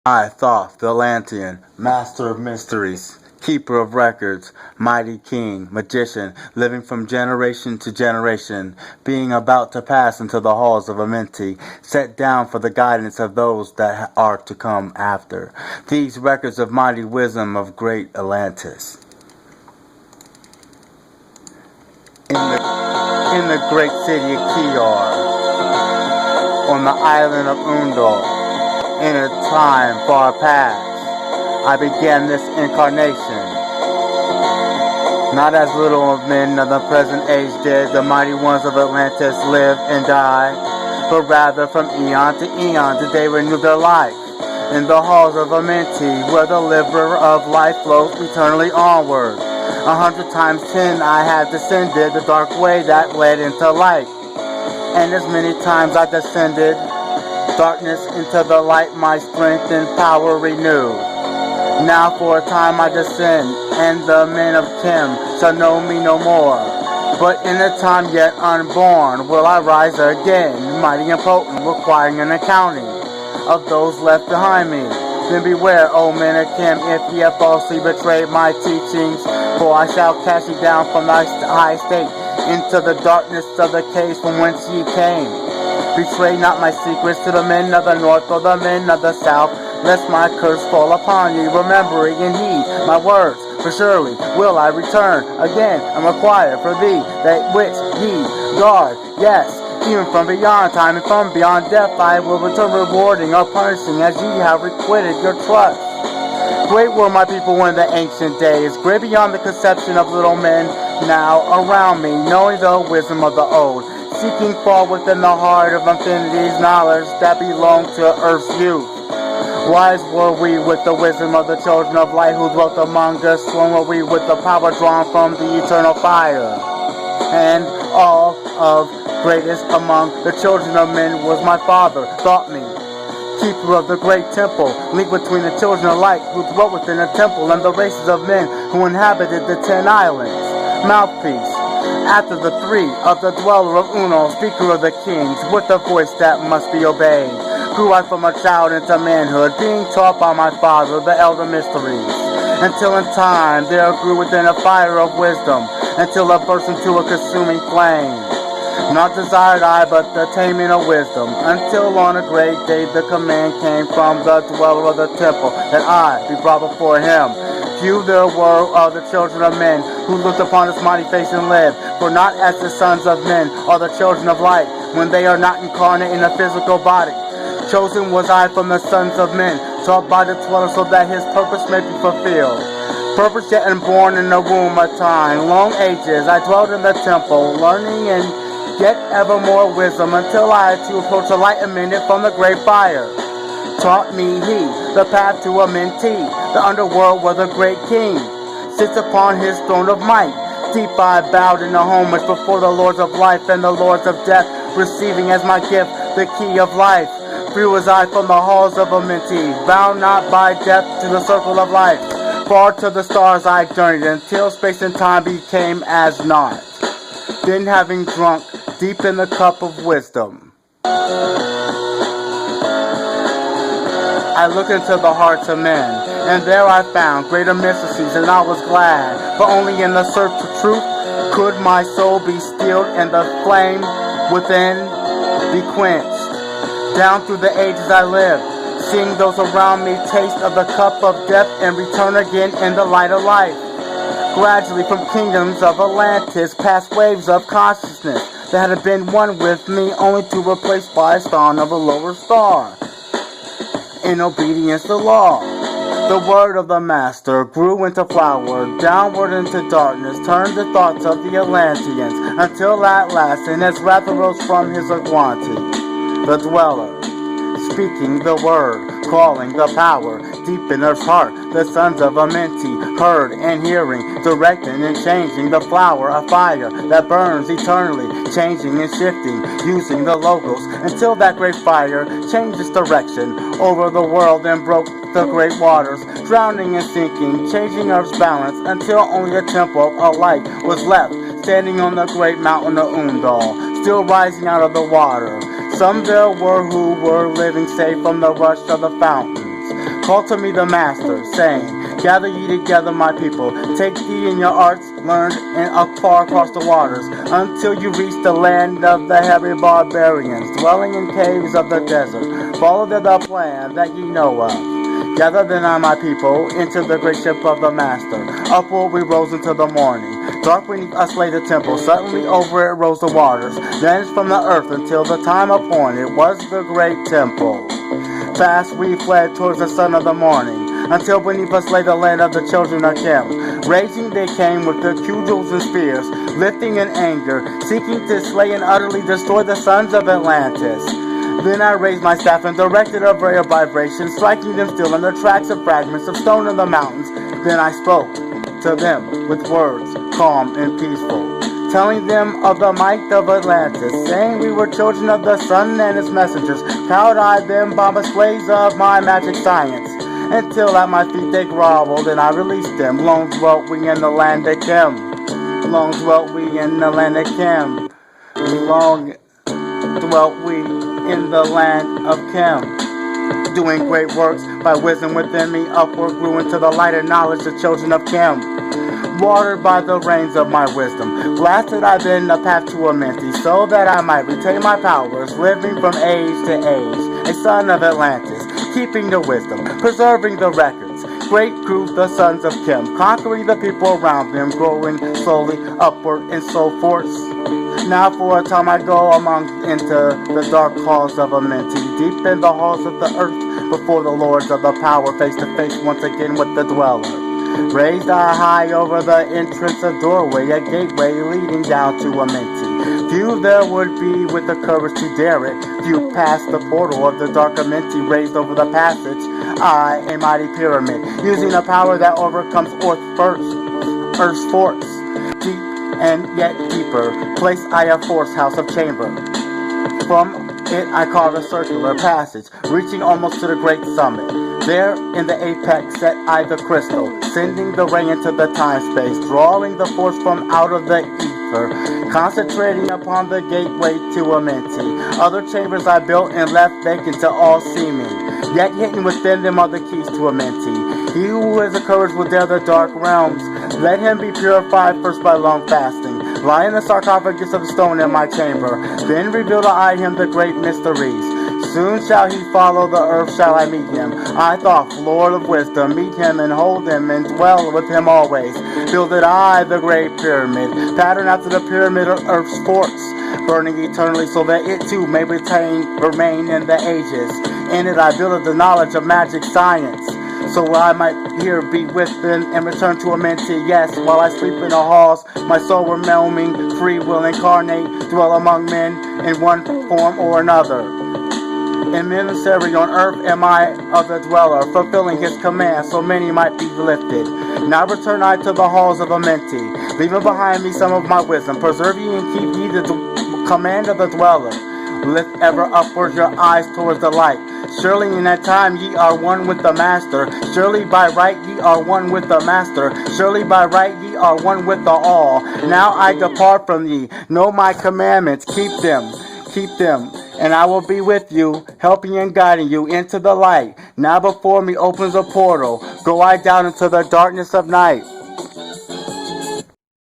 I, Thoth, the Atlantean, master of mysteries, keeper of records, mighty king, magician, living from generation to generation, being about to pass into the halls of Amenti, set down for the guidance of those that are to come after. These records of mighty wisdom of great Atlantis. In the great city of Kior, on the island of Undor, in a time far past, I began this incarnation. Not as little of men of the present age did the mighty ones of Atlantis live and die, but rather from eon to eon did they renew their life. In the halls of Amenti, where the river of life flows eternally onward. 100 times 10 I had descended the dark way that led into light. And as many times I descended darkness into the light, my strength and power renewed. Now for a time I descend, and the men of Kim shall know me no more. But in a time yet unborn will I rise again, mighty and potent, requiring an accounting of those left behind me. Then beware, O men of Kim, if ye have falsely betrayed my teachings, for I shall cast ye down from thy high state into the darkness of the caves from whence ye came. Betray not my secrets to the men of the north or the men of the south, lest my curse fall upon ye, remembering and heed my words. For surely will I return again and require for thee that which ye guard. Yes, even from beyond time and from beyond death I will return rewarding or punishing as ye have requited your trust. Great were my people in the ancient days, great beyond the conception of little men now around me, knowing the wisdom of the old, seeking far within the heart of infinity's knowledge that belonged to earth's youth. Wise were we with the wisdom of the children of light who dwelt among us, strong were we with the power drawn from the eternal fire. And all of greatest among the children of men was my father, taught me, keeper of the great temple, link between the children of light who dwelt within the temple and the races of men who inhabited the 10 islands. Mouthpiece, after the three of the dweller of Uno, speaker of the kings, with a voice that must be obeyed. Grew I from a child into manhood, being taught by my father the elder mysteries, until in time there grew within a fire of wisdom, until it burst into a consuming flame. Not desired I but the attainment of wisdom, until on a great day the command came from the dweller of the temple, that I be brought before him. Few there were of the children of men who looked upon his mighty face and lived, for not as the sons of men are the children of light, when they are not incarnate in a physical body. Chosen was I from the sons of men, taught by the dweller so that his purpose may be fulfilled. Purpose yet unborn in the womb of time, long ages I dwelt in the temple, learning and yet ever more wisdom, until I had to approach enlightenment from the great fire. Taught me he, the path to Amenti, the underworld where the great king sits upon his throne of might. Deep I bowed in the homage before the lords of life and the lords of death, receiving as my gift the key of life. Free was I from the halls of Amenti, bound not by death to the circle of life. Far to the stars I journeyed, until space and time became as naught. Then having drunk deep in the cup of wisdom, I looked into the hearts of men, and there I found greater mysteries, and I was glad. For only in the search for truth could my soul be stilled, and the flame within be quenched. Down through the ages I lived, seeing those around me taste of the cup of death and return again in the light of life. Gradually from kingdoms of Atlantis, past waves of consciousness that had been one with me, only to replace by a star of a lower star. In obedience to law, the word of the master grew into flower, downward into darkness, turned the thoughts of the Atlanteans, until at last in its wrath arose from his Aguanti, the dweller, speaking the word, calling the power, deep in earth's heart, the sons of Amenti, heard and hearing, directing and changing the flower of fire that burns eternally, changing and shifting, using the logos, until that great fire changed its direction over the world and broke the great waters, drowning and sinking, changing earth's balance, until only a temple of light was left, standing on the great mountain of Undal, still rising out of the water. Some there were who were living safe from the rush of the fountains, called to me the Master, saying, Gather ye together, my people, take ye in your arts, learned and far across the waters, until you reach the land of the heavy barbarians, dwelling in caves of the desert. Follow the plan that ye know of. Gather then I, my people, into the great ship of the Master. Upward we rose into the morning. Dark beneath us lay the temple. Suddenly over it rose the waters. Vanished from the earth until the time appointed was the great temple. Fast we fled towards the sun of the morning, until beneath us lay the land of the children of Kim. Raging they came with their cudgels and spears, lifting in anger, seeking to slay and utterly destroy the sons of Atlantis. Then I raised my staff and directed a ray of vibration, striking them still in the tracks of fragments of stone in the mountains. Then I spoke to them with words calm and peaceful, telling them of the might of Atlantis, saying we were children of the sun and its messengers, cowed-eyed them by displays of my magic science, until at my feet they groveled, and I released them. Long dwelt we in the land of Kim. Long dwelt we in the land of Kim. Long dwelt we in the land of Kim, doing great works by wisdom within me. Upward grew into the light and knowledge the children of Kim, watered by the rains of my wisdom. Blasted I then the path to Amenti, so that I might retain my powers, living from age to age, a son of Atlantis, keeping the wisdom, preserving the records. Great grew the sons of Kim, conquering the people around them, growing slowly upward and so forth. Now for a time I go into the dark halls of Amenti, deep in the halls of the earth, before the lords of the power, face to face once again with the dweller. Raised I high over the entrance, a doorway, a gateway leading down to Amenti. Few there would be with the courage to dare it. Few passed the portal of the dark Amenti, raised over the passage. I, a mighty pyramid, using a power that overcomes Earth's force. Deep and yet deeper, place I a force house of chamber. From it I carve a circular passage, reaching almost to the great summit. There in the apex set I the crystal, sending the ray into the time-space, drawing the force from out of the ether, concentrating upon the gateway to Amenti. Other chambers I built and left vacant to all seeming, yet hidden within them are the keys to Amenti. He who has the courage will dare the dark realms. Let him be purified first by long fasting. Lie in the sarcophagus of stone in my chamber, then reveal to I him the great mysteries. Soon shall he follow the earth, shall I meet him. I, Thoth, Lord of wisdom, meet him and hold him and dwell with him always. Builded I the great pyramid, patterned after the pyramid of earth's forts, burning eternally so that it too may remain in the ages. In it I builded the knowledge of magic science, so I might here be with them and return to Amenti. Yes, while I sleep in the halls, my soul realming, free will incarnate, dwell among men in one form or another. Emissary on earth am I of the dweller, fulfilling his command so many might be lifted. Now return I to the halls of Amenti, leaving behind me some of my wisdom. Preserve ye and keep ye the command of the dweller. Lift ever upward your eyes towards the light. Surely in that time ye are one with the Master. Surely by right ye are one with the Master. Surely by right ye are one with the all. Now I depart from ye. Know my commandments. Keep them. And I will be with you, helping and guiding you into the light. Now before me opens a portal. Go I down into the darkness of night.